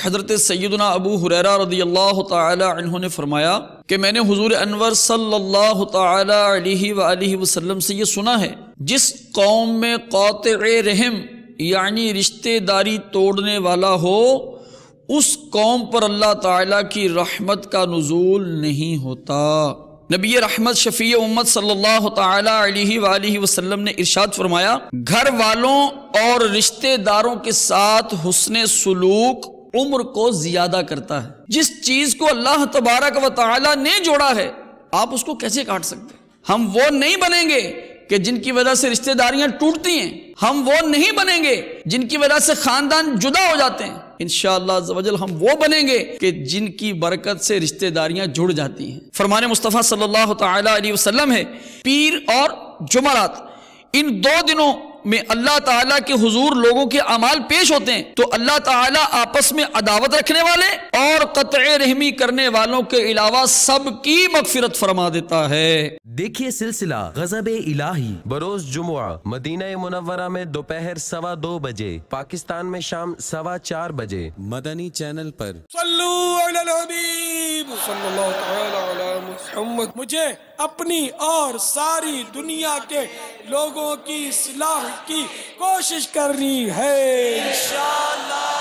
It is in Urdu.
حضرت سیدنا ابو ہریرہ رضی اللہ تعالی عنہ نے فرمایا کہ میں نے حضور انور صلی اللہ تعالی علیہ وآلہ وسلم سے یہ سنا ہے، جس قوم میں قاطع رحم یعنی رشتہ داری توڑنے والا ہو، اس قوم پر اللہ تعالیٰ کی رحمت کا نزول نہیں ہوتا۔ نبی رحمت شفیع امت صلی اللہ تعالی علیہ وآلہ وسلم نے ارشاد فرمایا، گھر والوں اور رشتہ داروں کے ساتھ حسن سلوک عمر کو زیادہ کرتا ہے۔ جس چیز کو اللہ تبارک و تعالی نے جوڑا ہے، آپ اس کو کیسے کاٹ سکتے ہیں؟ ہم وہ نہیں بنیں گے کہ جن کی وجہ سے رشتہ داریاں ٹوٹتی ہیں، ہم وہ نہیں بنیں گے جن کی وجہ سے خاندان جدا ہو جاتے ہیں۔ انشاءاللہ عز و جل ہم وہ بنیں گے کہ جن کی برکت سے رشتہ داریاں جڑ جاتی ہیں۔ فرمان مصطفیٰ صلی اللہ تعالی علیہ وسلم ہے، پیر اور جمعرات ان دو دنوں میں اللہ تعالیٰ کے حضور لوگوں کے اعمال پیش ہوتے ہیں، تو اللہ تعالیٰ آپس میں عداوت رکھنے والے اور قطع رحمی کرنے والوں کے علاوہ سب کی مغفرت فرما دیتا ہے۔ دیکھیے سلسلہ غضب الہی بروز جمعہ مدینہ منورہ میں دوپہر 2:15 بجے، پاکستان میں شام 4:15 بجے، مدنی چینل پر۔ صلو علی الحبیب صلی اللہ تعالی علی محمد۔ مجھے اپنی اور ساری دنیا کے لوگوں کی اصلاح کی کوشش کرنی ہے انشاءاللہ۔